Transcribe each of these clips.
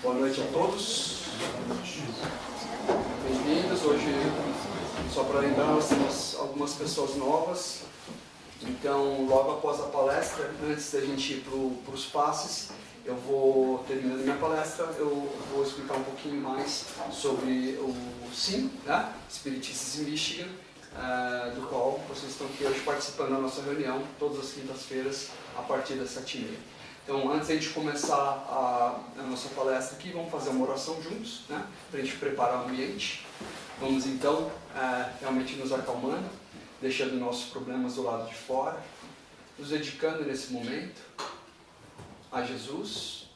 Boa noite a todos. Bem-vindos. Hoje, só para lembrar, nós temos algumas pessoas novas. Então, logo após a palestra, antes da gente ir para os passes, eu vou, terminando minha palestra, eu vou explicar um pouquinho mais sobre o SIM, né? Espiritistas em Michigan, do qual vocês estão aqui hoje participando da nossa reunião, todas as quintas-feiras, a partir das 7h30. Então, antes de a gente começar a nossa palestra aqui, vamos fazer uma oração juntos, né? Para a gente preparar o ambiente. Vamos então, realmente nos acalmando, deixando nossos problemas do lado de fora, nos dedicando nesse momento a Jesus,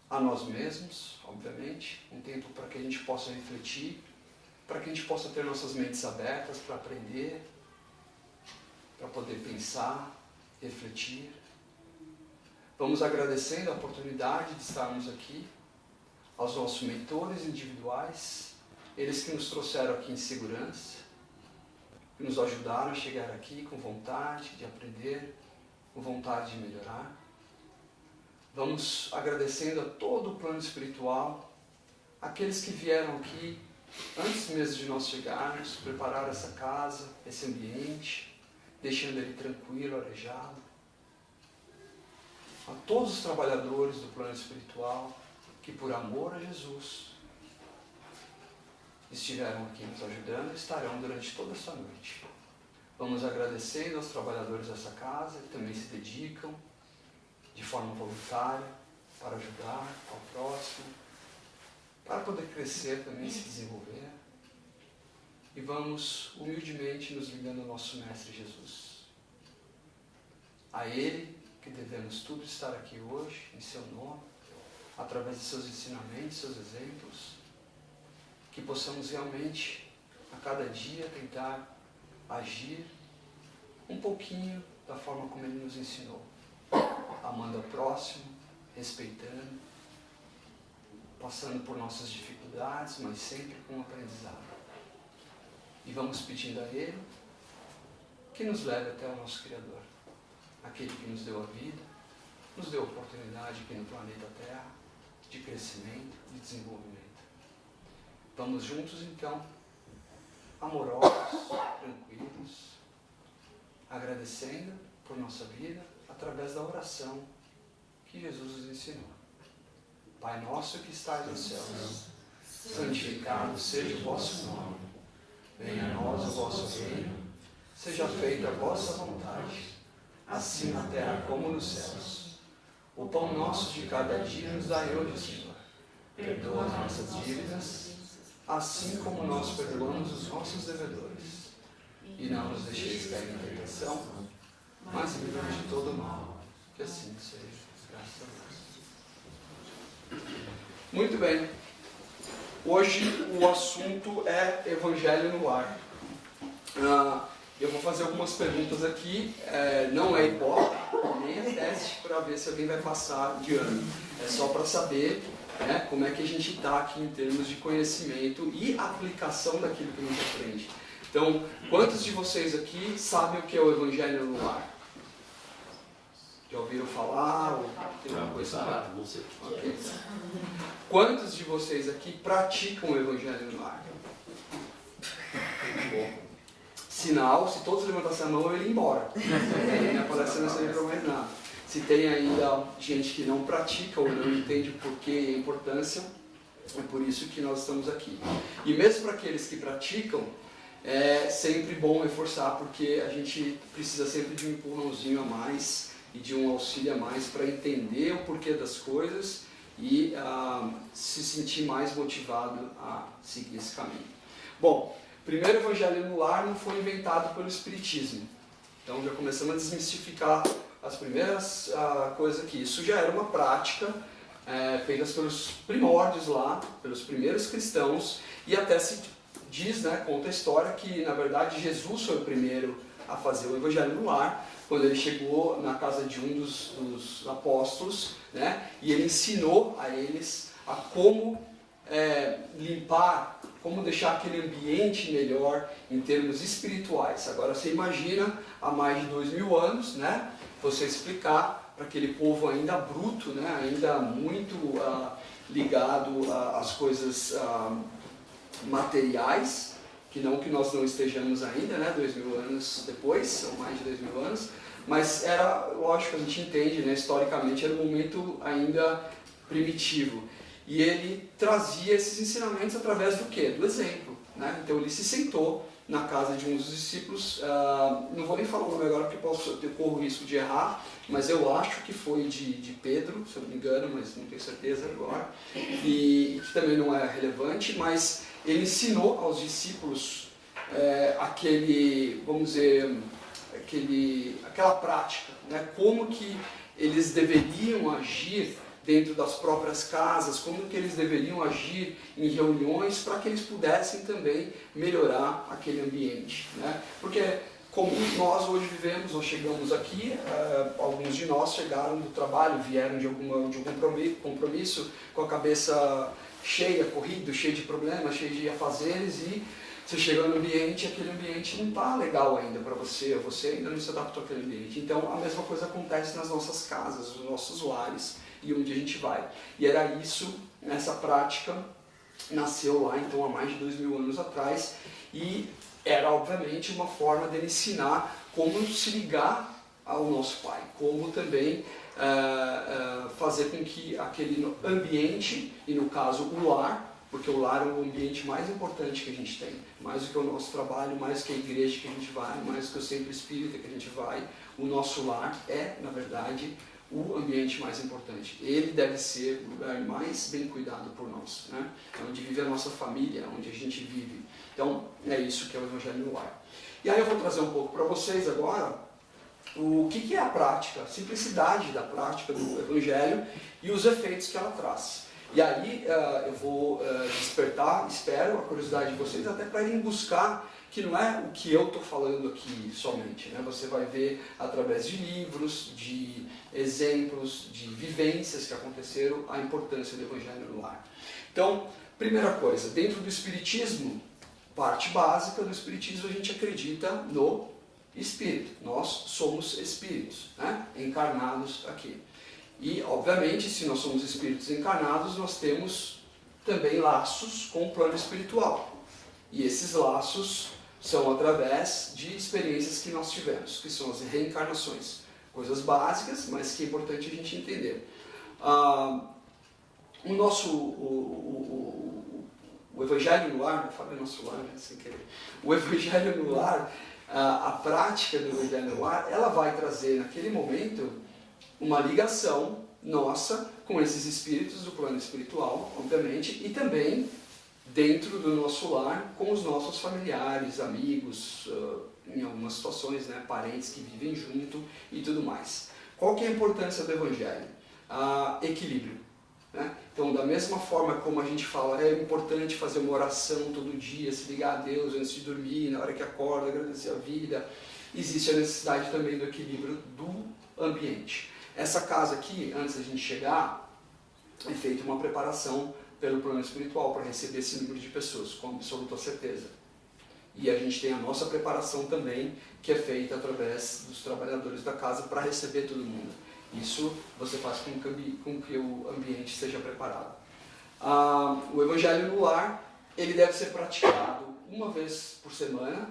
a nós mesmos, obviamente, um tempo para que a gente possa refletir, para que a gente possa ter nossas mentes abertas para aprender, para poder pensar, refletir. Vamos agradecendo a oportunidade de estarmos aqui, aos nossos mentores individuais, eles que nos trouxeram aqui em segurança, que nos ajudaram a chegar aqui com vontade de aprender, com vontade de melhorar. Vamos agradecendo a todo o plano espiritual, aqueles que vieram aqui antes mesmo de nós chegarmos, preparar essa casa, esse ambiente, deixando ele tranquilo, arejado. A todos os trabalhadores do plano espiritual que, por amor a Jesus, estiveram aqui nos ajudando e estarão durante toda essa noite. Vamos agradecendo aos trabalhadores dessa casa que também se dedicam de forma voluntária para ajudar ao próximo, para poder crescer também e se desenvolver. E vamos humildemente nos ligando ao nosso Mestre Jesus. A Ele que devemos tudo estar aqui hoje, em seu nome, através de seus ensinamentos, seus exemplos, que possamos realmente, a cada dia, tentar agir um pouquinho da forma como Ele nos ensinou, amando ao próximo, respeitando, passando por nossas dificuldades, mas sempre com aprendizado. E vamos pedindo a Ele que nos leve até o nosso Criador, aquele que nos deu a vida, nos deu a oportunidade aqui no planeta Terra de crescimento, de desenvolvimento. Vamos juntos então, amorosos, tranquilos, agradecendo por nossa vida através da oração que Jesus nos ensinou. Pai nosso que estás nos céus, santificado seja o vosso nome. Venha a nós o vosso reino, seja feita a vossa vontade, assim na terra como nos céus. O pão nosso de cada dia nos dai hoje, Senhor. Perdoa as nossas dívidas, assim como nós perdoamos os nossos devedores. E não nos deixeis cair em tentação, mas livrai-nos de todo mal. Que assim seja. Graças a Deus. Muito bem. Hoje o assunto é Evangelho no Lar. Eu vou fazer algumas perguntas aqui, não é hipótese, nem é teste para ver se alguém vai passar de ano. É só para saber, né, como é que a gente está aqui em termos de conhecimento e aplicação daquilo que a gente aprende. Então, quantos de vocês aqui sabem o que é o Evangelho no Lar? Já ouviram falar? Ou tem alguma coisa? Okay. Quantos de vocês aqui praticam o Evangelho no Lar? Bom. Sinal, se todos levantassem a mão, eu ia embora. Minha palestra não serve para mais nada. Se tem ainda gente que não pratica ou não entende o porquê e a importância, é por isso que nós estamos aqui. E mesmo para aqueles que praticam, é sempre bom reforçar, porque a gente precisa sempre de um empurrãozinho a mais e de um auxílio a mais para entender o porquê das coisas e se sentir mais motivado a seguir esse caminho. Bom, o primeiro Evangelho no Lar não foi inventado pelo Espiritismo. Então já começamos a desmistificar as primeiras coisas aqui. Isso já era uma prática feita pelos primórdios lá, pelos primeiros cristãos, e até se diz, né, conta a história que na verdade Jesus foi o primeiro a fazer o Evangelho no Lar, quando ele chegou na casa de um dos apóstolos, né, e ele ensinou a eles a como limpar, como deixar aquele ambiente melhor em termos espirituais. Agora você imagina, há mais de 2000 anos, né, você explicar aquele povo ainda bruto, né? Ainda muito ligado às coisas materiais, que não que nós não estejamos ainda, né? 2000 anos depois, ou mais de 2000 anos, mas era, lógico, a gente entende, né? Historicamente era um momento ainda primitivo. E ele trazia esses ensinamentos através do quê? Do exemplo, né? Então ele se sentou na casa de um dos discípulos, não vou nem falar o nome agora porque eu corro o risco de errar, mas eu acho que foi de Pedro, se eu não me engano, mas não tenho certeza agora, e que também não é relevante, mas ele ensinou aos discípulos aquele, vamos dizer, aquela prática, né? Como que eles deveriam agir dentro das próprias casas, como que eles deveriam agir em reuniões para que eles pudessem também melhorar aquele ambiente, né? Porque como nós hoje vivemos, nós chegamos aqui, alguns de nós chegaram do trabalho, vieram de algum compromisso com a cabeça cheia, corrido, cheio de problemas, cheio de afazeres, e você chega no ambiente, aquele ambiente não está legal ainda para você, ou você ainda não se adaptou àquele ambiente. Então a mesma coisa acontece nas nossas casas, nos nossos lares e onde a gente vai. E era isso, essa prática nasceu lá então há mais de 2000 anos atrás, e era obviamente uma forma de ensinar como se ligar ao nosso Pai, como também fazer com que aquele ambiente, e no caso o lar, porque o lar é o ambiente mais importante que a gente tem, mais do que o nosso trabalho, mais do que a igreja que a gente vai, mais do que o centro espírita que a gente vai, o nosso lar é, na verdade, o ambiente mais importante. Ele deve ser o lugar mais bem cuidado por nós, né? É onde vive a nossa família, onde a gente vive. Então, é isso que é o Evangelho no Lar. E aí eu vou trazer um pouco para vocês agora o que é a prática, a simplicidade da prática do Evangelho e os efeitos que ela traz. E aí eu vou despertar, espero, a curiosidade de vocês até para irem buscar, que não é o que eu estou falando aqui somente, né? Você vai ver através de livros, de exemplos, de vivências que aconteceram, a importância do Evangelho no lar. Então, primeira coisa, dentro do Espiritismo, parte básica do Espiritismo, a gente acredita no Espírito. Nós somos espíritos, né? Encarnados aqui. E, obviamente, se nós somos espíritos encarnados, nós temos também laços com o plano espiritual. E esses laços são através de experiências que nós tivemos, que são as reencarnações. Coisas básicas, mas que é importante a gente entender. O Evangelho no Lar, eu falei nosso lar, né, sem querer. O Evangelho no Lar, a prática do Evangelho no Lar, ela vai trazer naquele momento uma ligação nossa com esses espíritos do plano espiritual, obviamente, e também dentro do nosso lar com os nossos familiares, amigos, em algumas situações, né, parentes que vivem junto e tudo mais. Qual que é a importância do Evangelho? Equilíbrio, né? Então, da mesma forma como a gente fala, é importante fazer uma oração todo dia, se ligar a Deus antes de dormir, na hora que acorda, agradecer a vida, existe a necessidade também do equilíbrio do ambiente. Essa casa aqui, antes da gente chegar, é feita uma preparação pelo plano espiritual para receber esse número de pessoas, com absoluta certeza. E a gente tem a nossa preparação também, que é feita através dos trabalhadores da casa para receber todo mundo. Isso você faz com que o ambiente seja preparado. O Evangelho no Lar, ele deve ser praticado uma vez por semana,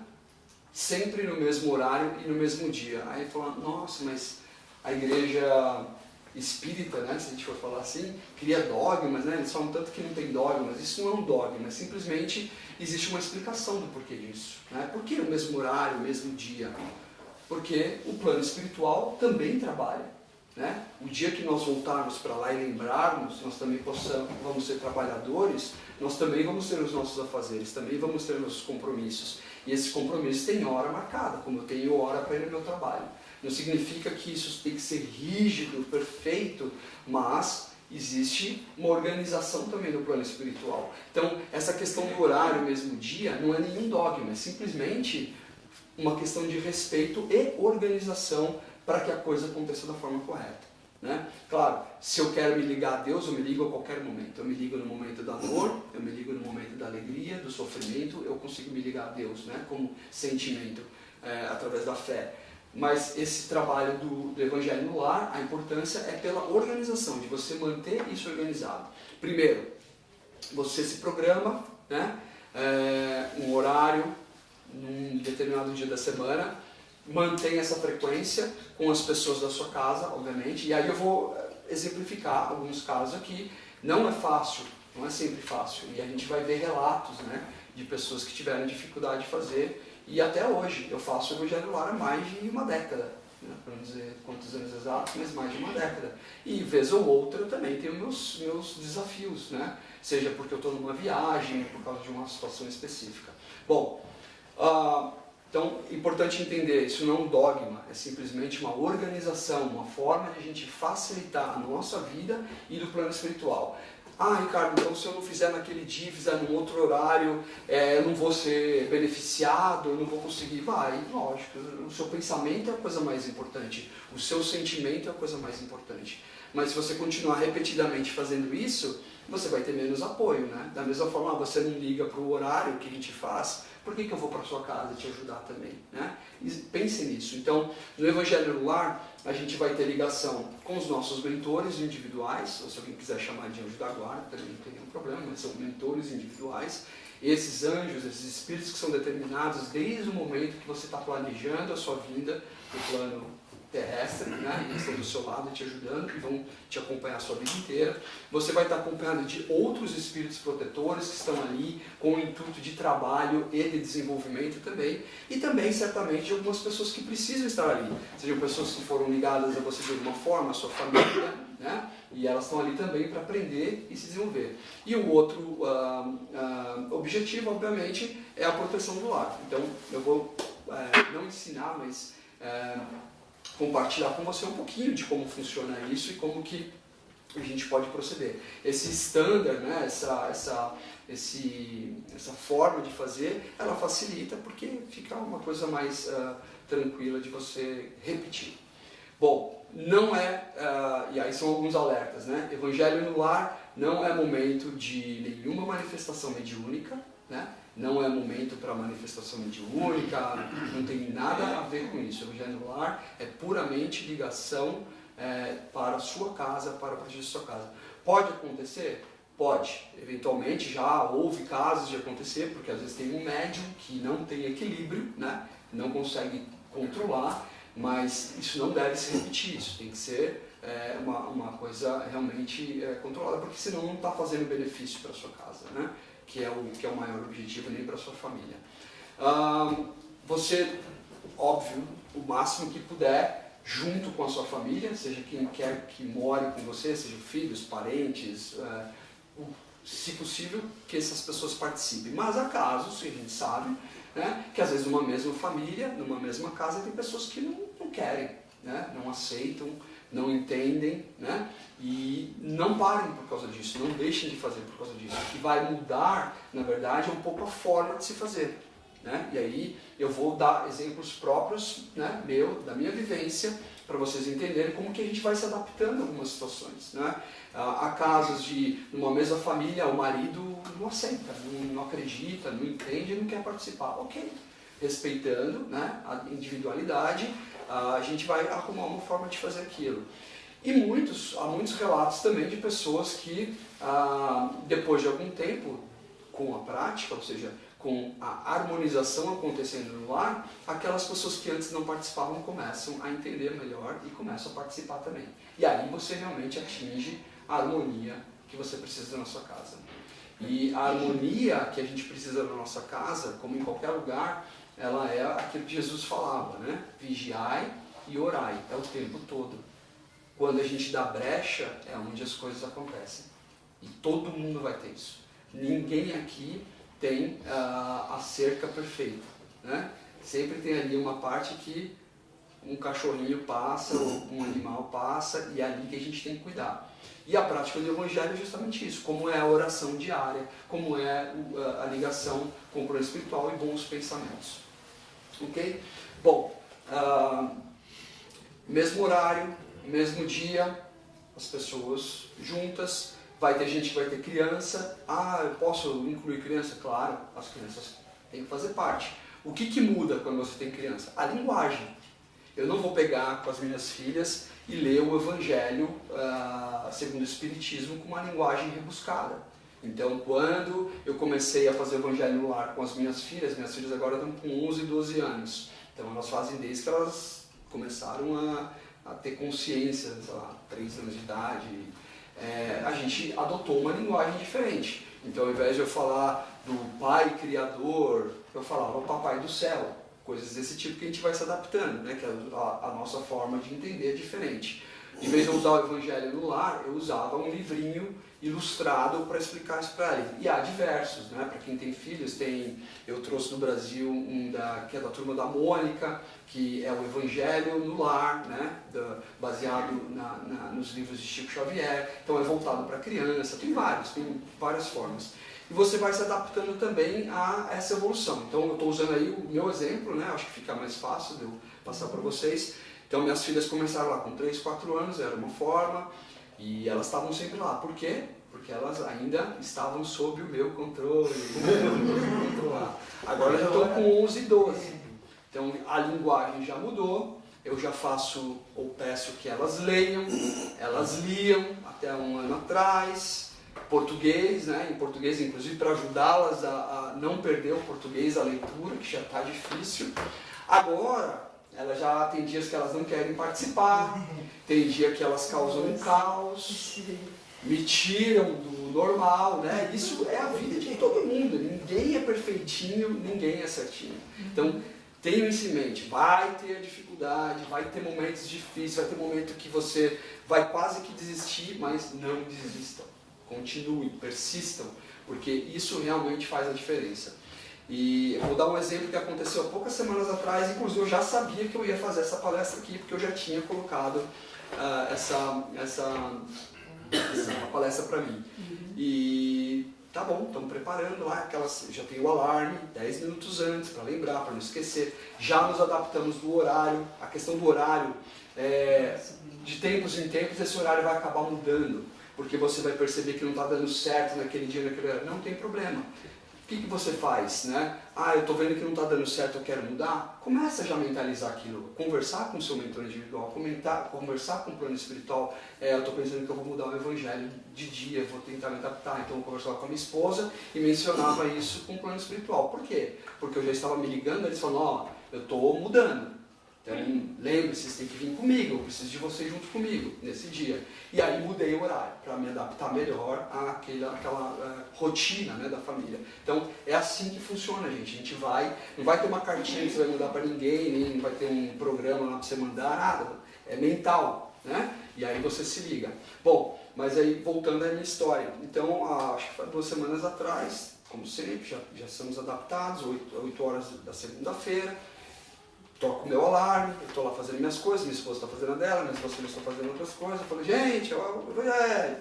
sempre no mesmo horário e no mesmo dia. Aí fala, nossa, mas a igreja espírita, né, se a gente for falar assim, cria dogmas, né, eles falam tanto que não tem dogmas. Isso não é um dogma, simplesmente existe uma explicação do porquê disso, né? Por que o mesmo horário, o mesmo dia? Porque o plano espiritual também trabalha, né? O dia que nós voltarmos para lá e lembrarmos, nós também vamos ser trabalhadores, nós também vamos ter os nossos afazeres, também vamos ter nossos compromissos. E esses compromissos têm hora marcada, como eu tenho hora para ir no meu trabalho. Não significa que isso tem que ser rígido, perfeito, mas existe uma organização também no plano espiritual. Então, essa questão do horário, mesmo dia, não é nenhum dogma, é simplesmente uma questão de respeito e organização para que a coisa aconteça da forma correta, né? Claro, se eu quero me ligar a Deus, eu me ligo a qualquer momento. Eu me ligo no momento da dor, eu me ligo no momento da alegria, do sofrimento, eu consigo me ligar a Deus, né? Como sentimento, através da fé. Mas esse trabalho do Evangelho no Lar, a importância é pela organização, de você manter isso organizado. Primeiro, você se programa, né, um horário, num determinado dia da semana, mantém essa frequência com as pessoas da sua casa, obviamente, e aí eu vou exemplificar alguns casos aqui. Não é fácil, não é sempre fácil, e a gente vai ver relatos, né, de pessoas que tiveram dificuldade de fazer, e até hoje eu faço o Evangelho no Lar há mais de uma década, né, para não dizer quantos anos exatos, mas mais de uma década. E vez ou outra eu também tenho meus desafios, né, seja porque eu estou numa viagem, por causa de uma situação específica. Bom, então, é importante entender, isso não é um dogma, é simplesmente uma organização, uma forma de a gente facilitar a nossa vida e do plano espiritual. Ah, Ricardo, então se eu não fizer naquele dia, fizer num outro horário, eu não vou ser beneficiado, eu não vou conseguir. Vai, lógico, o seu pensamento é a coisa mais importante, o seu sentimento é a coisa mais importante. Mas se você continuar repetidamente fazendo isso, você vai ter menos apoio, né? Da mesma forma, você não liga para o horário que a gente faz, por que eu vou para a sua casa te ajudar também, né? E pense nisso. Então, no Evangelho no Lar, a gente vai ter ligação com os nossos mentores individuais, ou se alguém quiser chamar de anjo da guarda, também não tem nenhum problema, mas são mentores individuais. Esses anjos, esses espíritos que são determinados desde o momento que você está planejando a sua vinda no plano terrestre, né? Eles estão do seu lado te ajudando e vão te acompanhar a sua vida inteira. Você vai estar acompanhado de outros espíritos protetores que estão ali com o intuito de trabalho e de desenvolvimento também, e também certamente de algumas pessoas que precisam estar ali, sejam pessoas que foram ligadas a você de alguma forma, a sua família, né? E elas estão ali também para aprender e se desenvolver. E o outro objetivo, obviamente, é a proteção do lar. Então, eu vou não ensinar, mas compartilhar com você um pouquinho de como funciona isso e como que a gente pode proceder. Esse standard, né, essa forma de fazer, ela facilita porque fica uma coisa mais tranquila de você repetir. Bom, não e aí são alguns alertas, né? Evangelho no Lar não é momento de nenhuma manifestação mediúnica, né? Não é momento para manifestação mediúnica, não tem nada a ver com isso. O Evangelho no Lar é puramente ligação para a sua casa, para o projeto da sua casa. Pode acontecer? Pode. Eventualmente já houve casos de acontecer, porque às vezes tem um médium que não tem equilíbrio, né? Não consegue controlar, mas isso não deve se repetir, isso tem que ser uma coisa realmente controlada, porque senão não está fazendo benefício para a sua casa, né? Que é o maior objetivo, nem para a sua família. Você, óbvio, o máximo que puder, junto com a sua família, seja quem quer que more com você, seja filhos, parentes, se possível, que essas pessoas participem. Mas há casos, que a gente sabe, né, que às vezes numa mesma família, numa mesma casa, tem pessoas que não querem, né, não aceitam, não entendem, né, e não parem por causa disso, não deixem de fazer por causa disso. O que vai mudar, na verdade, é um pouco a forma de se fazer, né? E aí eu vou dar exemplos próprios, né, da minha vivência, para vocês entenderem como que a gente vai se adaptando a algumas situações, né? Há casos de, numa mesma família, o marido não aceita, não acredita, não entende e não quer participar. Ok, respeitando, né, a individualidade, a gente vai arrumar uma forma de fazer aquilo. E há muitos relatos também de pessoas que, depois de algum tempo, com a prática, ou seja, com a harmonização acontecendo no lar, aquelas pessoas que antes não participavam começam a entender melhor e começam a participar também. E aí você realmente atinge a harmonia que você precisa na sua casa. E a harmonia que a gente precisa na nossa casa, como em qualquer lugar, ela é aquilo que Jesus falava, né? Vigiai e orai, é o tempo todo. Quando a gente dá brecha, é onde as coisas acontecem. E todo mundo vai ter isso. Ninguém aqui tem a cerca perfeita, né? Sempre tem ali uma parte que um cachorrinho passa, ou um animal passa, e é ali que a gente tem que cuidar. E a prática do Evangelho é justamente isso, como é a oração diária, como é a ligação com o plano espiritual e bons pensamentos. Ok? Bom, mesmo horário, mesmo dia, as pessoas juntas, vai ter gente que vai ter criança. Eu posso incluir criança? Claro, as crianças têm que fazer parte. O que muda quando você tem criança? A linguagem. eu não vou pegar com as minhas filhas e ler o Evangelho segundo o Espiritismo com uma linguagem rebuscada. Então, quando eu comecei a fazer o Evangelho no lar com as minhas filhas agora estão com 11 e 12 anos. Então, elas fazem desde que elas começaram a ter consciência, sei lá, 3 anos de idade. A gente adotou uma linguagem diferente. Então, ao invés de eu falar do Pai Criador, eu falava o Papai do Céu. Coisas desse tipo que a gente vai se adaptando, né? Que a nossa forma de entender é diferente. Em vez de eu usar o Evangelho no lar, eu usava um livrinho ilustrado para explicar isso para ele. E há diversos, né? Para quem tem filhos, eu trouxe do Brasil que é da Turma da Mônica, que é o Evangelho no lar, né? Baseado nos livros de Chico Xavier. Então é voltado para criança, tem várias formas. E você vai se adaptando também a essa evolução. Então eu estou usando aí o meu exemplo, né? Acho que fica mais fácil de eu passar para vocês. Então minhas filhas começaram lá com 3, 4 anos, era uma forma, e elas estavam sempre lá. Por quê? Porque elas ainda estavam sob o meu controle. Agora eu já estou com 11 e 12. Então a linguagem já mudou, eu já faço ou peço que elas leiam, elas liam até um ano atrás, português, né? Em português inclusive para ajudá-las a não perder o português, a leitura, que já está difícil. Agora, elas já tem dias que elas não querem participar, tem dia que elas causam um caos, me tiram do normal, né? Isso é a vida de todo mundo, ninguém é perfeitinho, ninguém é certinho. Então, tenha isso em mente, vai ter dificuldade, vai ter momentos difíceis, vai ter momento que você vai quase que desistir, mas não desistam, continuem, persistam, porque isso realmente faz a diferença. E eu vou dar um exemplo que aconteceu há poucas semanas atrás, inclusive eu já sabia que eu ia fazer essa palestra aqui, porque eu já tinha colocado essa palestra para mim. E tá bom, estamos preparando lá, já tem o alarme 10 minutos antes para lembrar, para não esquecer. Já nos adaptamos do horário, a questão do horário, de tempos em tempos esse horário vai acabar mudando, porque você vai perceber que não está dando certo naquele dia, naquele horário. Não tem problema. O que você faz, né? Eu estou vendo que não está dando certo, eu quero mudar. Começa já a mentalizar aquilo, conversar com o seu mentor individual, conversar com o plano espiritual. Eu estou pensando que eu vou mudar o evangelho de dia, vou tentar me adaptar. Então eu conversava com a minha esposa e mencionava isso com o plano espiritual. Por quê? Porque eu já estava me ligando, eles falaram, eu estou mudando. Então, lembre-se, vocês têm que vir comigo, eu preciso de vocês junto comigo nesse dia. E aí mudei o horário para me adaptar melhor àquela rotina, né, da família. Então é assim que funciona, gente. A gente não vai ter uma cartinha que você vai mandar para ninguém, nem não vai ter um programa lá para você mandar, nada. É mental, né? E aí você se liga. Bom, mas aí voltando à minha história. Então, acho que foi 2 semanas atrás, como sempre, já estamos adaptados, 8 horas da segunda-feira. Toco o meu alarme, eu estou lá fazendo minhas coisas, minha esposa está fazendo a dela, minhas duas filhas estão fazendo outras coisas. Eu falei, gente,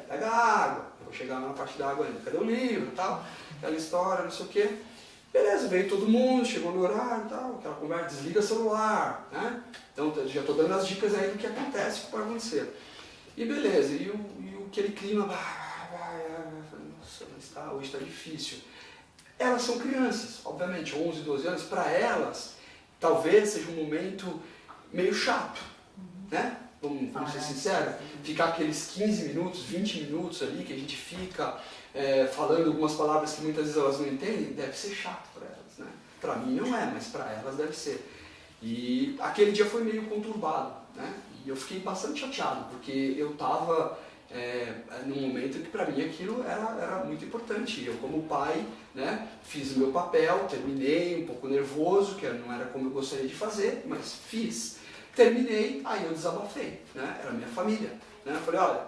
pega água. Eu vou chegar na parte da água ainda, cadê o livro e tal? Aquela história, não sei o quê. Beleza, veio todo mundo, chegou no horário e tal, aquela conversa, desliga o celular, né? Então já estou dando as dicas aí do que acontece, o que pode acontecer. E beleza, e aquele clima, nossa, mas hoje está difícil. Elas são crianças, obviamente, 11, 12 anos, para elas talvez seja um momento meio chato, né? Vamos ser sinceros, ficar aqueles 15 minutos, 20 minutos ali que a gente fica falando algumas palavras que muitas vezes elas não entendem, deve ser chato para elas, né? Para mim não é, mas para elas deve ser. E aquele dia foi meio conturbado, né? E eu fiquei bastante chateado, porque eu estava num momento que para mim aquilo era muito importante. Eu como pai, né, fiz o meu papel, terminei, um pouco nervoso, que não era como eu gostaria de fazer, mas fiz. Terminei, aí eu desabafei, né? Era minha família, né? Eu falei, olha,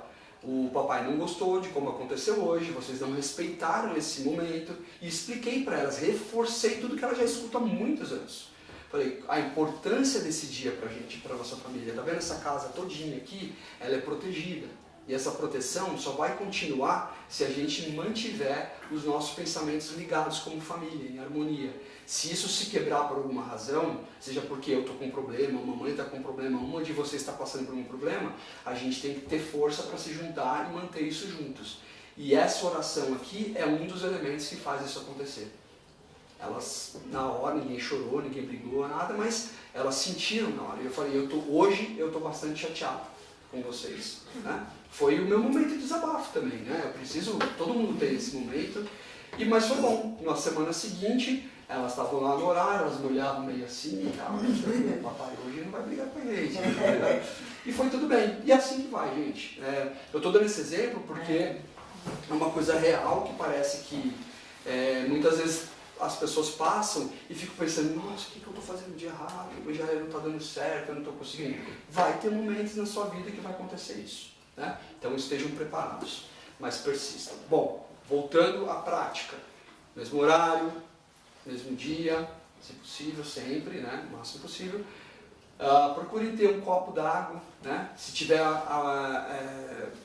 o papai não gostou de como aconteceu hoje, vocês não respeitaram esse momento, e expliquei para elas, reforcei tudo que elas já escutam há muitos anos. Falei, a importância desse dia pra gente, pra nossa família, tá vendo essa casa todinha aqui? Ela é protegida. E essa proteção só vai continuar se a gente mantiver os nossos pensamentos ligados como família, em harmonia. Se isso se quebrar por alguma razão, seja porque eu estou com um problema, a mamãe está com um problema, uma de vocês está passando por um problema, a gente tem que ter força para se juntar e manter isso juntos. E essa oração aqui é um dos elementos que faz isso acontecer. Elas, na hora, ninguém chorou, ninguém brigou, nada, mas elas sentiram na hora. Eu falei, hoje eu estou bastante chateado com vocês, né? Foi o meu momento de desabafo também, né? Eu preciso, todo mundo tem esse momento, mas foi bom. Na semana seguinte, elas estavam lá no horário, elas me olhavam meio assim e tal. Papai hoje não vai brigar com a gente. E foi tudo bem. E assim que vai, gente. Eu estou dando esse exemplo porque é uma coisa real que parece que muitas vezes as pessoas passam e ficam pensando, nossa, o que eu estou fazendo de errado? O evangelho não está dando certo, eu não estou conseguindo. Vai ter momentos na sua vida que vai acontecer isso, né? Então estejam preparados, mas persistam. Bom, voltando à prática. Mesmo horário, mesmo dia, se possível, sempre, né? O máximo possível. Procure ter um copo d'água, né? Se tiver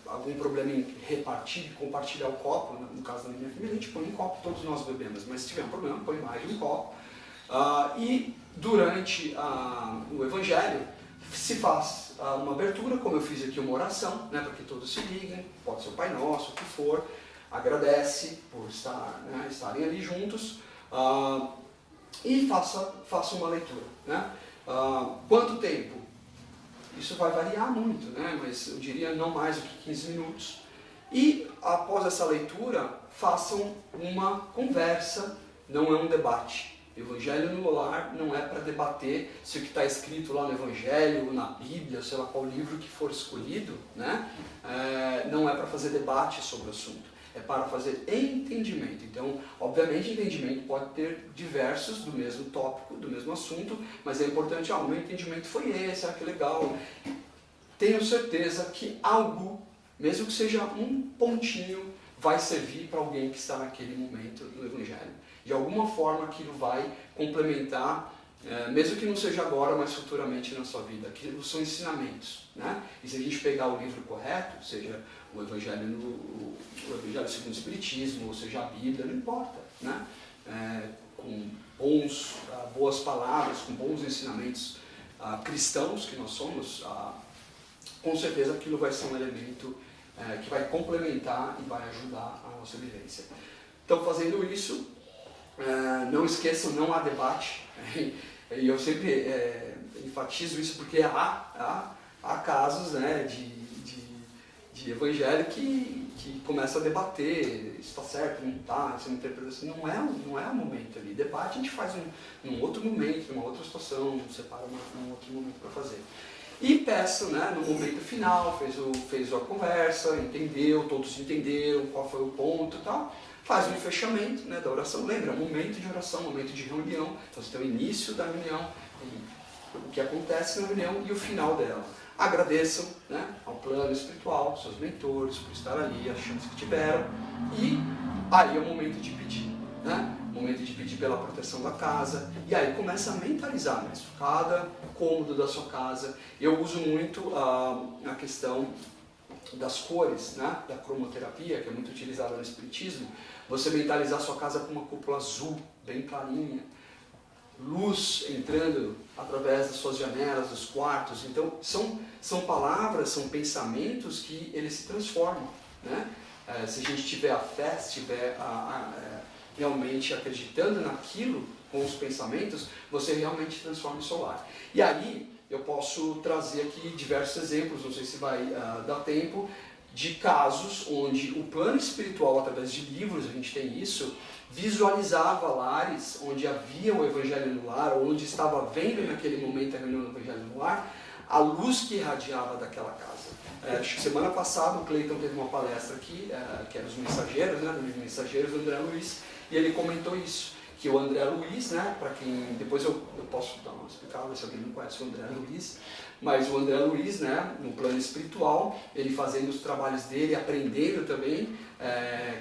algum problema em repartir, compartilhar o copo, no caso da minha família, a gente põe um copo, todos nós bebemos, mas se tiver um problema, põe mais de um copo. E durante o Evangelho, se faz uma abertura, como eu fiz aqui, uma oração, né? Para que todos se liguem, pode ser o Pai Nosso, o que for, agradece por estarem ali juntos, e faça uma leitura, né? Quanto tempo? Isso vai variar muito, né? Mas eu diria não mais do que 15 minutos. E após essa leitura, façam uma conversa, não é um debate. Evangelho no lar não é para debater se o que está escrito lá no Evangelho, na Bíblia, sei lá qual livro que for escolhido, né? Não é para fazer debate sobre o assunto. É para fazer entendimento. Então, obviamente, entendimento pode ter diversos do mesmo tópico, do mesmo assunto, mas é importante, o meu entendimento foi esse, que legal. Tenho certeza que algo, mesmo que seja um pontinho, vai servir para alguém que está naquele momento do Evangelho. De alguma forma, aquilo vai complementar, mesmo que não seja agora, mas futuramente na sua vida. Aquilo são ensinamentos, né? E se a gente pegar o livro correto, seja o Evangelho segundo o Espiritismo, ou seja a Bíblia, não importa, né? Com boas palavras, com bons ensinamentos cristãos que nós somos, com certeza aquilo vai ser um elemento que vai complementar e vai ajudar a nossa vivência. Então, fazendo isso, não esqueçam, não há debate, e eu sempre enfatizo isso porque há casos, né, de evangelho que começa a debater, isso está certo, não está, isso não interpreta assim, não é o momento ali. Debate a gente faz num outro momento, numa outra situação, separa um outro momento para fazer. E peço, né, no momento final, fez a conversa, entendeu, todos entenderam qual foi o ponto e tal, faz um fechamento, né, da oração. Lembra, momento de oração, momento de reunião, então você tem o início da reunião, o que acontece na reunião e o final dela. Agradeçam, né, ao plano espiritual, seus mentores, por estar ali, as chances que tiveram. E aí é o momento de pedir, né? Momento de pedir pela proteção da casa. E aí começa a mentalizar mesmo, cada cômodo da sua casa. Eu uso muito a questão das cores, né, da cromoterapia, que é muito utilizada no Espiritismo. Você mentalizar a sua casa com uma cúpula azul, bem clarinha. Luz entrando através das suas janelas, dos quartos. Então, são palavras, são pensamentos que eles se transformam, né? Se a gente tiver a fé, se estiver realmente acreditando naquilo com os pensamentos, você realmente transforma o seu lar. E aí, eu posso trazer aqui diversos exemplos, não sei se vai dar tempo, de casos onde o plano espiritual, através de livros, a gente tem isso, visualizava lares onde havia o Evangelho no lar, onde estava vendo naquele momento a reunião do Evangelho no lar, a luz que irradiava daquela casa. Acho que semana passada o Cleiton teve uma palestra aqui, que era os mensageiros, né, dos mensageiros do André Luiz, e ele comentou isso, que o André Luiz, né, para quem, depois eu posso dar uma explicada se alguém não conhece o André Luiz, mas o André Luiz, né, no plano espiritual, ele fazendo os trabalhos dele, aprendendo também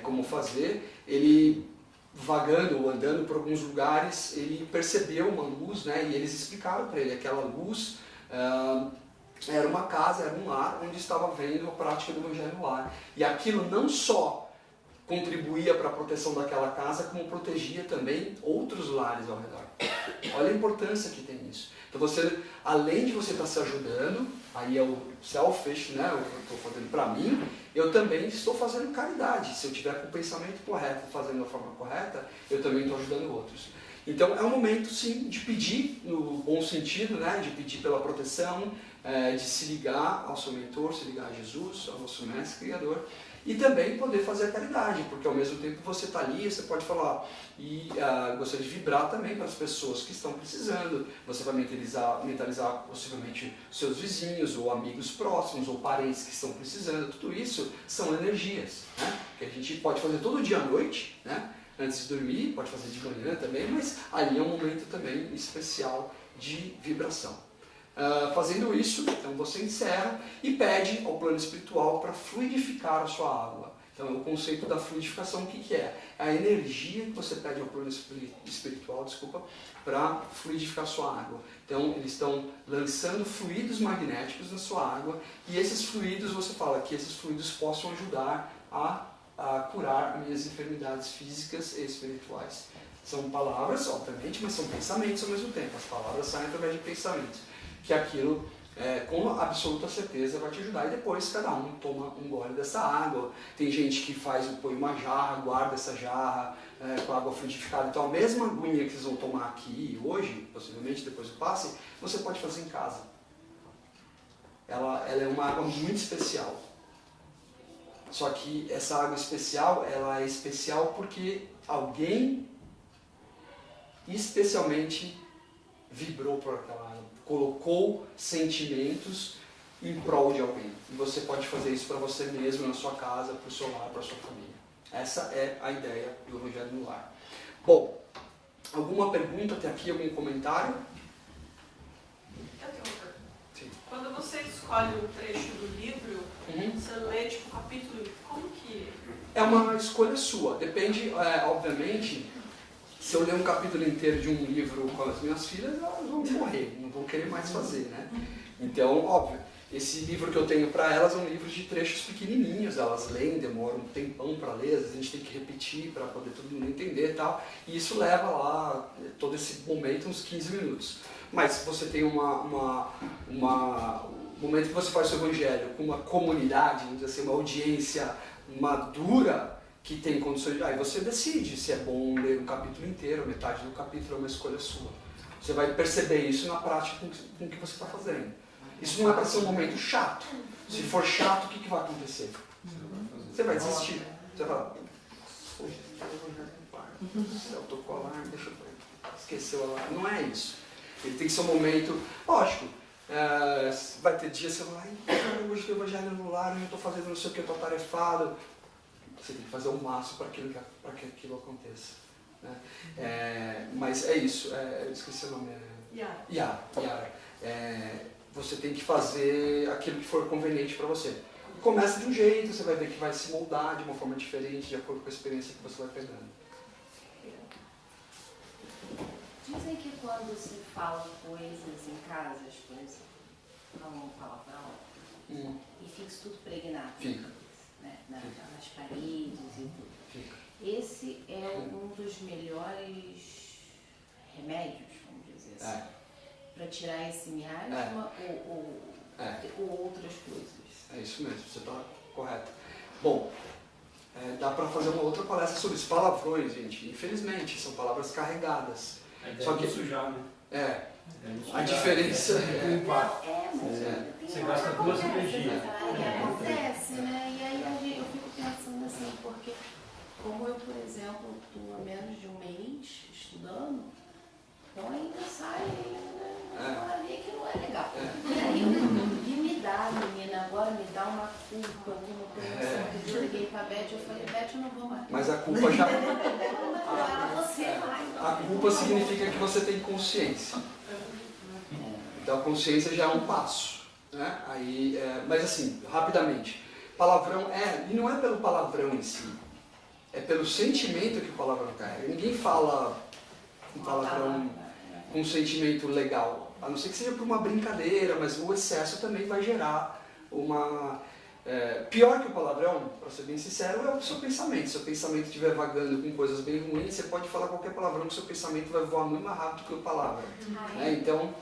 como fazer, ele vagando ou andando por alguns lugares, ele percebeu uma luz, né, e eles explicaram para ele, aquela luz era uma casa, era um lar, onde estava vendo a prática do Evangelho no lar. E aquilo não só contribuía para a proteção daquela casa, como protegia também outros lares ao redor. Olha a importância que tem isso. Então você, além de você estar se ajudando, aí é o selfish, né, eu estou fazendo para mim, eu também estou fazendo caridade. Se eu tiver com o pensamento correto, fazendo da forma correta, eu também estou ajudando outros. Então é um momento, sim, de pedir, no bom sentido, né, de pedir pela proteção, de se ligar ao seu mentor, se ligar a Jesus, ao nosso mestre criador, e também poder fazer a caridade, porque ao mesmo tempo você está ali, você pode falar, e gostaria de vibrar também para as pessoas que estão precisando. Você vai mentalizar possivelmente seus vizinhos, ou amigos próximos, ou parentes que estão precisando. Tudo isso são energias, né, que a gente pode fazer todo dia à noite, né, antes de dormir, pode fazer de manhã também, mas ali é um momento também especial de vibração. Fazendo isso, então você encerra e pede ao plano espiritual para fluidificar a sua água. Então o conceito da fluidificação, o que é? É a energia que você pede ao plano espiritual, para fluidificar a sua água. Então eles estão lançando fluidos magnéticos na sua água, e esses fluidos, você fala que esses fluidos possam ajudar a curar minhas enfermidades físicas e espirituais. São palavras, obviamente, mas são pensamentos ao mesmo tempo. As palavras saem através de pensamentos. Que aquilo, com absoluta certeza, vai te ajudar. E depois cada um toma um gole dessa água. Tem gente que põe uma jarra, guarda essa jarra com água fluidificada. Então a mesma aguinha que vocês vão tomar aqui hoje, possivelmente depois do passe, você pode fazer em casa. Ela é uma água muito especial. Só que essa água especial, ela é especial porque alguém especialmente vibrou por aquela água, colocou sentimentos em prol de alguém. E você pode fazer isso para você mesmo, na sua casa, para o seu lar, para a sua família. Essa é a ideia do Evangelho no Lar. Bom, alguma pergunta até aqui, algum comentário? Eu tenho uma pergunta. Sim. Quando você escolhe um trecho do livro, você lê tipo capítulo, como que... É uma escolha sua, depende, obviamente, se eu ler um capítulo inteiro de um livro com as minhas filhas, elas vão morrer, não vão querer mais fazer, né? Então, óbvio, esse livro que eu tenho para elas é um livro de trechos pequenininhos, elas leem, demoram um tempão para ler, às vezes a gente tem que repetir para poder todo mundo entender e tal, e isso leva lá, todo esse momento, uns 15 minutos. Mas se você tem um momento que você faz o Evangelho com uma comunidade, vamos dizer assim, uma audiência madura, que tem condições de... Aí você decide se é bom ler um capítulo inteiro, metade do capítulo é uma escolha sua. Você vai perceber isso na prática com o que você está fazendo. Isso não é para ser um momento chato. Se for chato, o que vai acontecer? Você vai desistir. Você vai falar, poxa, eu tô com o alarme, deixa eu ver. Esqueceu o alarme. Não é isso. Ele tem que ser um momento... Lógico, vai ter dias que você vai falar, hoje tem o Evangelho no Lar, eu estou fazendo não sei o que, eu estou atarefado. Você tem que fazer o máximo para que aquilo aconteça. Né? Mas é isso, eu esqueci o nome. Yara. Você tem que fazer aquilo que for conveniente para você. Começa de um jeito, você vai ver que vai se moldar de uma forma diferente, de acordo com a experiência que você vai pegando. Dizem que quando se fala coisas em casas, por exemplo, falam palavrão, e fica isso tudo pregnado. Fica. Né? Nas paredes e tudo. Fica. Esse é um dos melhores remédios, vamos dizer assim, para tirar esse miasma ou outras coisas. É isso mesmo, você está correto. Bom, dá para fazer uma outra palestra sobre isso. Palavrões, gente, infelizmente, são palavras carregadas. Só que sujar, né? A diferença Você gasta duas energias. Acontece, né? E aí eu fico pensando assim, porque como eu, por exemplo, estou há menos de um mês estudando, então ainda sai uma linha que não é legal. E aí menina, agora me dá uma culpa, alguma coisa assim, eu liguei pra Beth, eu falei, Beth, eu não vou mais. Mas a culpa já... Você vai. A culpa significa que você tem consciência. Então a consciência já é um passo. Né? Mas assim, rapidamente, palavrão e não é pelo palavrão em si, é pelo sentimento que o palavrão carrega. Ninguém fala um palavrão com um sentimento legal, a não ser que seja por uma brincadeira, mas o excesso também vai gerar uma... pior que o palavrão, para ser bem sincero, é o seu pensamento. Se o seu pensamento estiver vagando com coisas bem ruins, você pode falar qualquer palavrão que o seu pensamento vai voar muito mais rápido que a palavra. Então,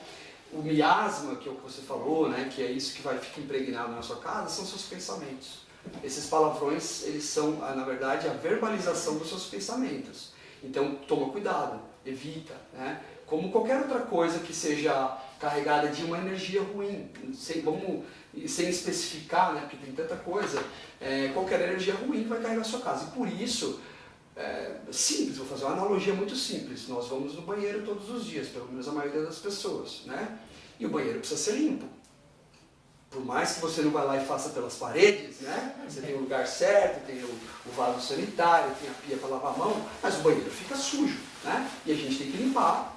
o miasma, que é o que você falou, né, que é isso que vai ficar impregnado na sua casa, são seus pensamentos. Esses palavrões, eles são, na verdade, a verbalização dos seus pensamentos. Então, toma cuidado. evita, né? Como qualquer outra coisa que seja carregada de uma energia ruim, sem especificar, né? Porque tem tanta coisa, qualquer energia ruim vai carregar a sua casa. E por isso, simples, vou fazer uma analogia muito simples. Nós vamos no banheiro todos os dias, pelo menos a maioria das pessoas, né? E o banheiro precisa ser limpo. Por mais que você não vá lá e faça pelas paredes, né? Você tem o lugar certo, tem o vaso sanitário, tem a pia para lavar a mão, mas o banheiro fica sujo, né? E a gente tem que limpar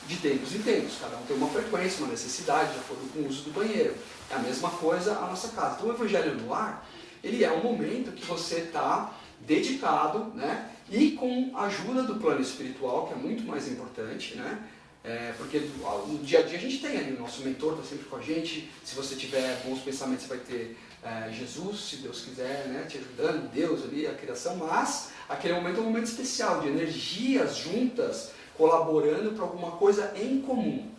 de tempos em tempos. Cada um tem uma frequência, uma necessidade, de acordo com o uso do banheiro. É a mesma coisa a nossa casa. Então o Evangelho no Lar, ele é um momento que você está dedicado, né? E com a ajuda do plano espiritual, que é muito mais importante, né? Porque no dia a dia a gente tem ali, o nosso mentor está sempre com a gente. Se você tiver bons pensamentos, você vai ter Jesus, se Deus quiser, né, te ajudando, Deus ali, a criação. Mas aquele momento é um momento especial, de energias juntas, colaborando para alguma coisa em comum.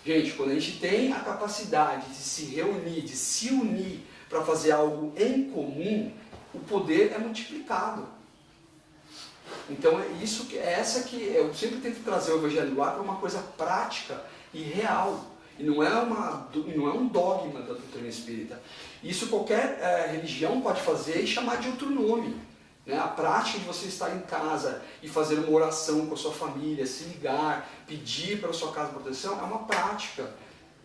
Gente, quando a gente tem a capacidade de se reunir, de se unir para fazer algo em comum, o poder é multiplicado. Então essa que eu sempre tento trazer o Evangelho lá para uma coisa prática e real. E não é um dogma da doutrina espírita. Isso qualquer religião pode fazer e chamar de outro nome. Né? A prática de você estar em casa e fazer uma oração com a sua família, se ligar, pedir para a sua casa proteção, é uma prática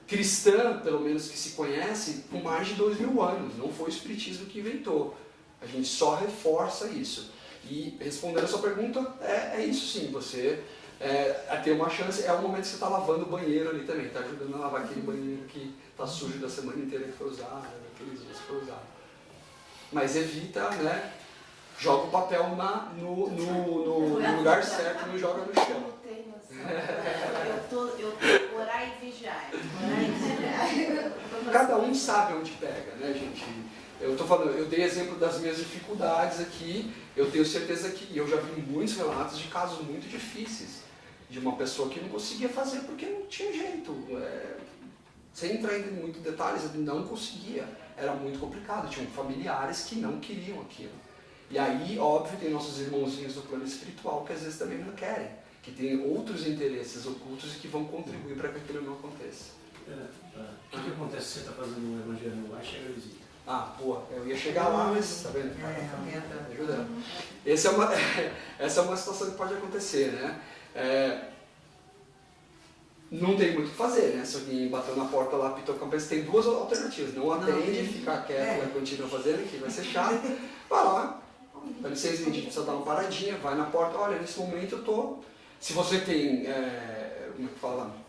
cristã, pelo menos que se conhece, com mais de 2000 anos. Não foi o Espiritismo que inventou. A gente só reforça isso. E respondendo a sua pergunta, é isso sim, você ter uma chance, é o momento que você está lavando o banheiro ali também, está ajudando a lavar aquele banheiro que está sujo da semana inteira que foi usado, daqueles dias que foi usado. Mas evita, né, joga o papel no lugar certo, não joga no chão. Eu tô orar e vigiar. Cada um sabe onde pega, né, gente? Eu dei exemplo das minhas dificuldades aqui, eu tenho certeza que eu já vi muitos relatos de casos muito difíceis, de uma pessoa que não conseguia fazer porque não tinha jeito. Sem entrar em muitos detalhes, não conseguia, era muito complicado, tinham familiares que não queriam aquilo. E aí, óbvio, tem nossos irmãozinhos do plano espiritual que às vezes também não querem, que têm outros interesses ocultos e que vão contribuir para que aquilo não aconteça. O que acontece se você está fazendo um Evangelho no Lar, chega a visita? Boa, eu ia chegar lá, mas tá vendo? Ajudando. Essa é uma situação que pode acontecer, né? Não tem muito o que fazer, né? Se alguém bateu na porta lá, pitou a cabeça, tem duas alternativas. Não atende, ficar quieto, vai continuar fazendo aqui, vai ser chato. Vai lá, dá licença, a gente precisa dar uma paradinha, vai na porta, olha, nesse momento eu tô... Se você tem, como é que fala?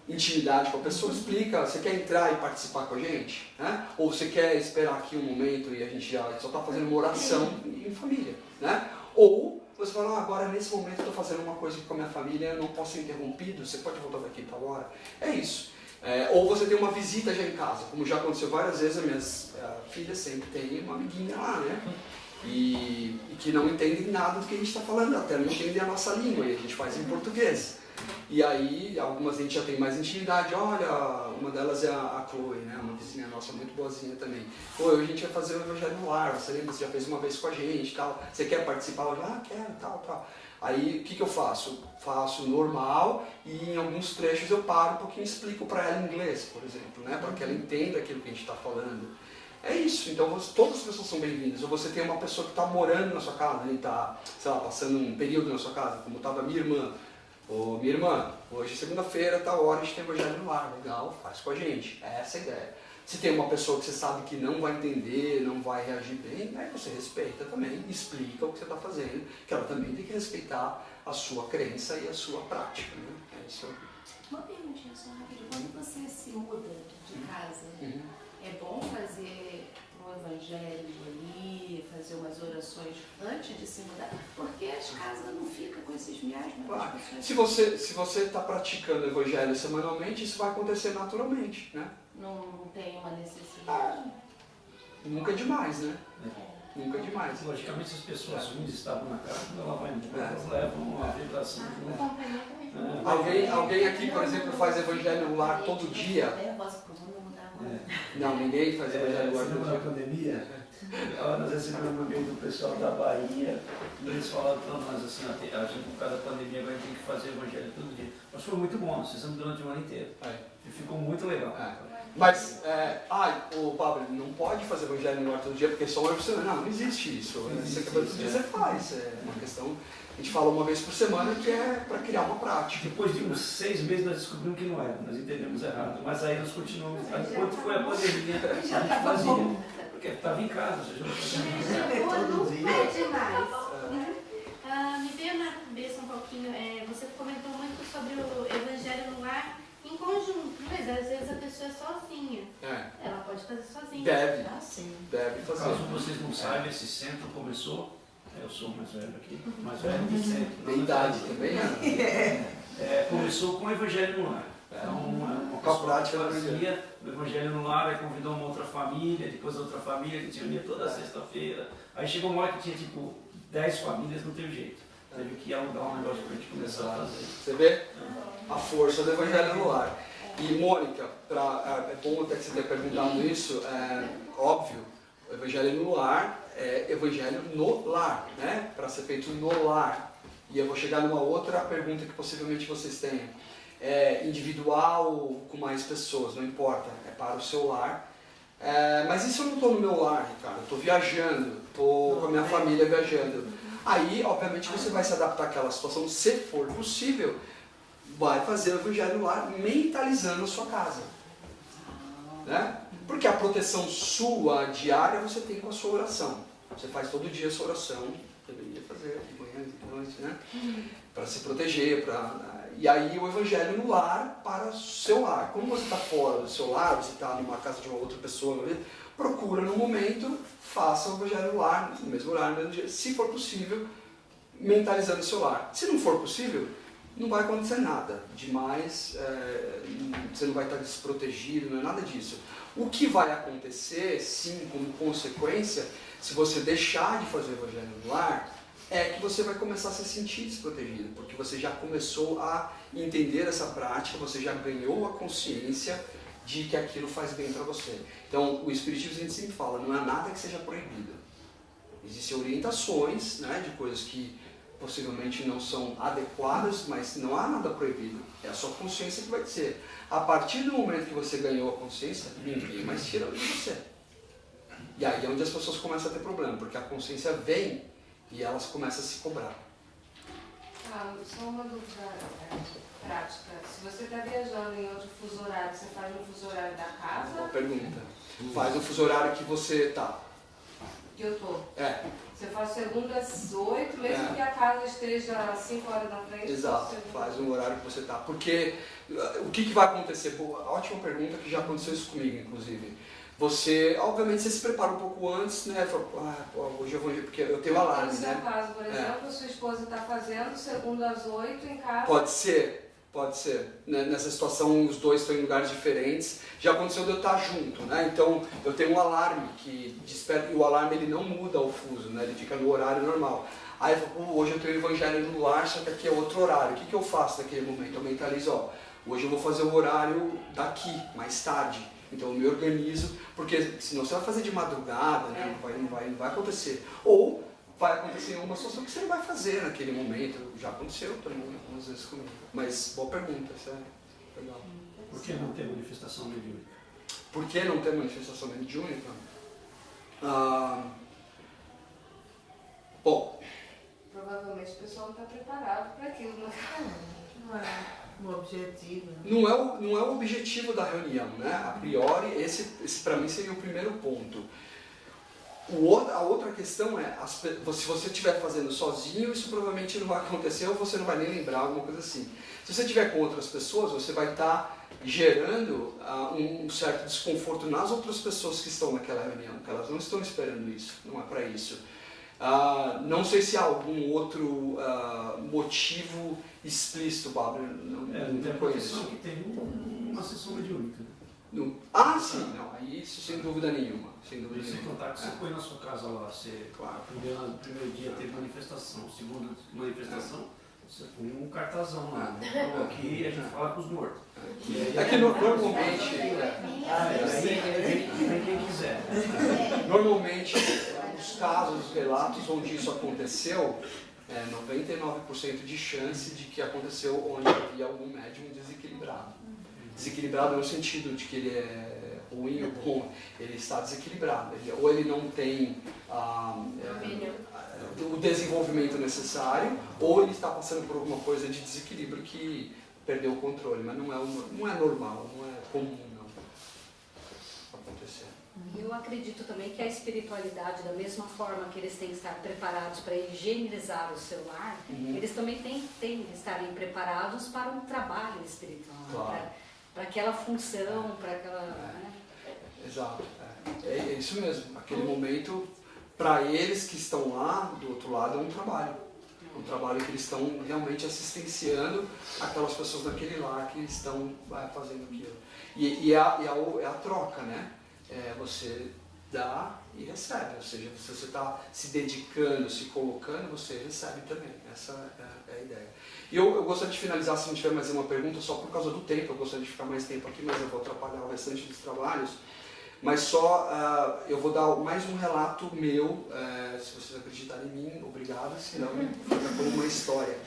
Intimidade com a pessoa, explica, você quer entrar e participar com a gente? Né? Ou você quer esperar aqui um momento e a gente já só está fazendo uma oração em família? Né? Ou você fala, agora nesse momento eu estou fazendo uma coisa com a minha família, eu não posso ser interrompido, você pode voltar daqui para hora? É isso. Ou você tem uma visita já em casa, como já aconteceu várias vezes, as minhas filhas sempre têm uma amiguinha lá, né? E que não entendem nada do que a gente está falando, até não entendem a nossa língua, e a gente faz em português. E aí, algumas a gente já tem mais intimidade. Olha, uma delas é a Chloe, né? Uma vizinha nossa muito boazinha também. Hoje a gente vai fazer o Evangelho no Lar, você lembra? Você já fez uma vez com a gente, tal. Você quer participar? Eu quero, tal. Aí, o que eu faço? Faço normal e em alguns trechos eu paro um pouquinho e explico para ela em inglês, por exemplo, né? Para que ela entenda aquilo que a gente está falando. É isso, então todas as pessoas são bem-vindas. Ou você tem uma pessoa que está morando na sua casa, ele está, sei lá, passando um período na sua casa, como estava minha irmã. Minha irmã, hoje segunda-feira, tal hora, a gente tem Evangelho no Lar, legal, faz com a gente. Essa é a ideia. Se tem uma pessoa que você sabe que não vai entender, não vai reagir bem, aí você respeita também, explica o que você está fazendo, que ela também tem que respeitar a sua crença e a sua prática. Né? É isso. Uma perguntinha só rápida. Quando você se muda de casa, é bom fazer um evangelho ali, fazer umas orações antes de se mudar? Porque as casas não ficam com esses miasmas. Claro. Se você está praticando o evangelho semanalmente, isso vai acontecer naturalmente, né? Não tem uma necessidade? Nunca é demais, né? Nunca é demais. Logicamente, se as pessoas ruins estavam na casa, quando ela vai embora, elas levam uma vibração junto. Alguém aqui, por exemplo, faz evangelho no lar todo dia? Não, ninguém faz evangelho no lar todo dia. Na pandemia, Nós recebemos um e-mail do pessoal da Bahia e eles falaram para nós assim, a gente por causa da pandemia vai ter que fazer evangelho todo dia. Mas foi muito bom, nós fizemos durante o ano inteiro. E ficou muito legal. Mas, o Pablo não pode fazer evangelho no ar todo dia porque é só uma vez por semana. Não existe isso. Você quer fazer todo dia, você faz. É uma questão, a gente fala uma vez por semana que é para criar uma prática. Depois de uns 6 meses nós descobrimos que não era, nós entendemos errado. Mas aí nós continuamos, enquanto foi a pandemia, a gente fazia. Porque estava em casa, você já Não pede mais. Me veio na cabeça um pouquinho, você comentou muito sobre o evangelho no lar em conjunto, mas às vezes a pessoa é sozinha. Ela pode fazer sozinha. Deve. Deve fazer. Caso vocês não saibam, esse centro começou, eu sou o mais velho aqui, mais velho de centro. Tem idade também, né? Começou com o evangelho no lar. Então, uma pessoa que fazia o evangelho no lar, aí convidou uma outra família, depois outra família que se unia toda sexta-feira. Aí chegou uma hora que tinha tipo 10 famílias, não teve jeito. Teve que alugar um negócio para a gente começar a fazer. Você vê a força do evangelho no lar. E Mônica, é bom até que você tenha perguntado isso, óbvio, o evangelho no lar é evangelho no lar, né? Para ser feito no lar. E eu vou chegar numa outra pergunta que possivelmente vocês tenham. Individual, com mais pessoas, não importa, é para o seu lar. Mas e se eu não estou no meu lar, Ricardo? Eu estou viajando, estou com a minha família viajando. Aí, obviamente, você vai se adaptar àquela situação, se for possível, vai fazer o evangelho no lar mentalizando a sua casa. Né? Porque a proteção sua diária você tem com a sua oração. Você faz todo dia a sua oração, deveria fazer de manhã e de noite, né? Para se proteger, e aí o evangelho no lar para o seu lar. Como você está fora do seu lar, você está numa casa de uma outra pessoa, procura no momento, faça o evangelho no lar, no mesmo horário, no mesmo dia, se for possível, mentalizando o seu lar. Se não for possível, não vai acontecer nada demais, você não vai estar desprotegido, não é nada disso. O que vai acontecer, sim, como consequência, se você deixar de fazer o evangelho no lar, é que você vai começar a se sentir desprotegido, porque você já começou a entender essa prática, você já ganhou a consciência de que aquilo faz bem para você. Então, o Espiritismo a gente sempre fala, não é nada que seja proibido. Existem orientações, né, de coisas que possivelmente não são adequadas, mas não há nada proibido. É a sua consciência que vai dizer. A partir do momento que você ganhou a consciência, ninguém mais tira de você. E aí é onde as pessoas começam a ter problema, porque a consciência vem e elas começam a se cobrar. Só uma dúvida prática. Se você está viajando em outro fuso horário, você faz no fuso horário da casa? Boa pergunta. Faz no fuso horário que você está. Que eu estou? Você faz segunda às 8, mesmo que a casa esteja às 5 horas da frente? Exato, faz no horário que você está. Porque o que vai acontecer? Ótima pergunta, que já aconteceu isso comigo, inclusive. Você, obviamente, você se prepara um pouco antes, né? Fala, hoje eu vou, porque eu tenho alarme, né? No seu caso, por exemplo, sua esposa está fazendo segunda às 8 em casa? Pode ser. Nessa situação, os dois estão em lugares diferentes. Já aconteceu de eu estar junto, né? Então, eu tenho um alarme que desperta, e o alarme ele não muda o fuso, né? Ele fica no horário normal. Aí eu falo, hoje eu tenho o evangelho no lar, só que aqui é outro horário. O que eu faço naquele momento? Eu mentalizo, hoje eu vou fazer o horário daqui, mais tarde. Então eu me organizo, porque senão você vai fazer de madrugada, né? Não vai acontecer. Ou vai acontecer uma situação que você não vai fazer naquele momento. Já aconteceu também algumas vezes comigo. Mas boa pergunta, isso é legal. Por que não ter manifestação mediúnica? Por que não ter manifestação mediúnica? Bom. Provavelmente o pessoal não está preparado para aquilo, né? Não é o objetivo. Não é o objetivo da reunião, né? A priori, esse para mim seria o primeiro ponto. A outra questão é, se você estiver fazendo sozinho, isso provavelmente não vai acontecer ou você não vai nem lembrar, alguma coisa assim. Se você estiver com outras pessoas, você vai estar gerando um certo desconforto nas outras pessoas que estão naquela reunião, que elas não estão esperando isso, não é para isso. Não sei se há algum outro motivo explícito, Pablo, não conheço. Que tem uma sessão mediúnica. Sim, não, isso sem dúvida nenhuma. Sem contar que você põe na sua casa lá, no primeiro dia teve manifestação, segunda manifestação, Você põe um cartazão lá, né? Então, aqui a gente fala com os mortos. É que normalmente... Vem quem quiser. Normalmente, os casos, os relatos onde isso aconteceu, 99% de chance de que aconteceu onde havia algum médium desequilibrado. Desequilibrado no sentido de que ele é ruim ou bom, ele está desequilibrado. Ou ele não tem o desenvolvimento necessário, ou ele está passando por alguma coisa de desequilíbrio que perdeu o controle. Mas não é normal, não é comum não acontecer. Eu acredito também que a espiritualidade, da mesma forma que eles têm que estar preparados para higienizar o seu lar, eles também têm que estarem preparados para um trabalho espiritual, claro. para aquela função, para aquela... Né? Exato, é isso mesmo. Aquele momento, para eles que estão lá, do outro lado, é um trabalho. Um trabalho que eles estão realmente assistenciando aquelas pessoas daquele lar que estão fazendo aquilo. E é a troca, né? Você dá e recebe, ou seja, se você está se dedicando, se colocando, você recebe também. Essa é a ideia. E eu gostaria de finalizar, se não tiver mais uma pergunta, só por causa do tempo. Eu gostaria de ficar mais tempo aqui, mas eu vou atrapalhar o restante dos trabalhos. Mas só, eu vou dar mais um relato meu, se vocês acreditarem em mim, obrigado, senão fica como uma história.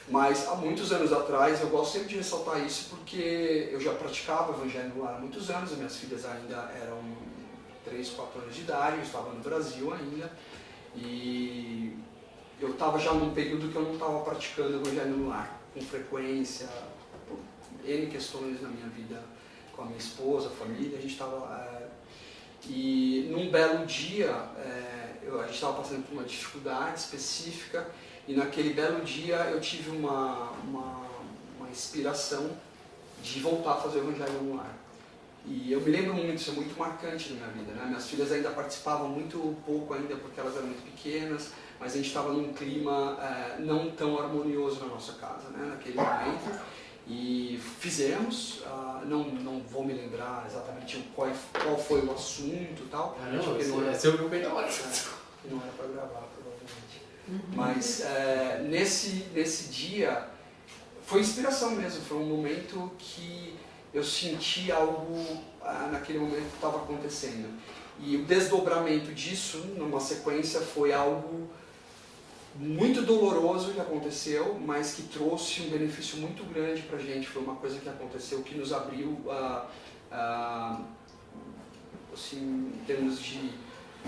Mas há muitos anos atrás, eu gosto sempre de ressaltar isso porque eu já praticava o evangelho no lar há muitos anos, as minhas filhas ainda eram 3, 4 anos de idade, eu estava no Brasil ainda, e eu estava já num período que eu não estava praticando o evangelho no lar com frequência, por N questões na minha vida com a minha esposa, a família, a gente estava... E num belo dia, a gente estava passando por uma dificuldade específica, e naquele belo dia eu tive uma inspiração de voltar a fazer o evangelho no lar. E eu me lembro muito, isso é muito marcante na minha vida, né? Minhas filhas ainda participavam muito pouco ainda porque elas eram muito pequenas, mas a gente estava num clima não tão harmonioso na nossa casa, né? Naquele momento. E fizemos, não vou me lembrar exatamente qual foi o assunto e tal. Esse é o meu melhor. Não era para gravar, provavelmente. Mas nesse dia, foi inspiração mesmo, foi um momento que eu senti algo naquele momento que estava acontecendo. E o desdobramento disso, numa sequência, foi algo muito doloroso que aconteceu, mas que trouxe um benefício muito grande para a gente. Foi uma coisa que aconteceu que nos abriu, assim, em termos de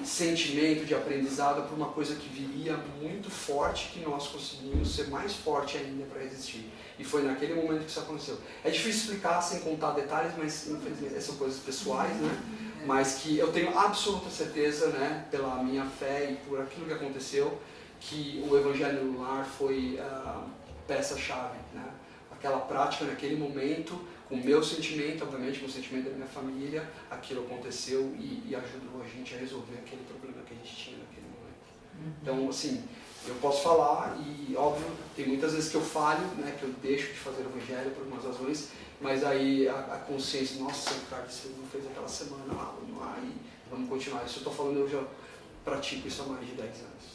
sentimento, de aprendizado, para uma coisa que viria muito forte, que nós conseguimos ser mais forte ainda para resistir. E foi naquele momento que isso aconteceu. É difícil explicar sem contar detalhes, mas infelizmente são coisas pessoais, né? Mas que eu tenho absoluta certeza, né, pela minha fé e por aquilo que aconteceu, que o Evangelho no Lar foi a peça-chave, né? Aquela prática naquele momento, com o meu sentimento, obviamente com o sentimento da minha família, aquilo aconteceu e ajudou a gente a resolver aquele problema que a gente tinha naquele momento. Então, assim, eu posso falar e, óbvio, tem muitas vezes que eu falho, né, que eu deixo de fazer o Evangelho por algumas razões, mas aí a consciência, nossa, cara, você não fez aquela semana lá, vamos lá e vamos continuar. Isso eu estou falando, eu já pratico isso há mais de 10 anos.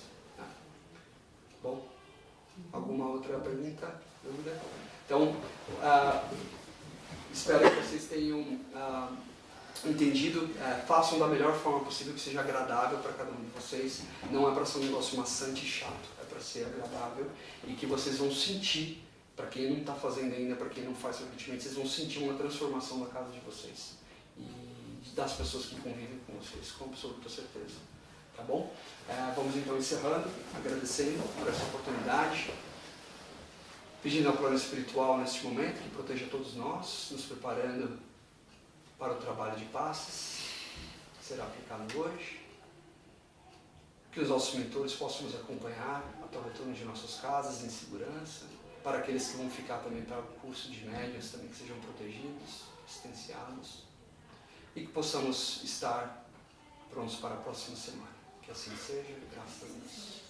Bom, alguma outra pergunta? Dúvida? Então, espero que vocês tenham entendido. Façam da melhor forma possível, que seja agradável para cada um de vocês. Não é para ser um negócio maçante e chato, é para ser agradável e que vocês vão sentir, para quem não está fazendo ainda, para quem não faz frequentemente, vocês vão sentir uma transformação na casa de vocês e das pessoas que convivem com vocês, com absoluta certeza. Tá bom? Vamos então encerrando, agradecendo por essa oportunidade, pedindo ao plano espiritual neste momento que proteja todos nós, nos preparando para o trabalho de passes que será aplicado hoje, que os nossos mentores possam nos acompanhar até o retorno de nossas casas em segurança, para aqueles que vão ficar também para o curso de médias também que sejam protegidos, assistenciados, e que possamos estar prontos para a próxima semana. Que assim seja, graças a Deus.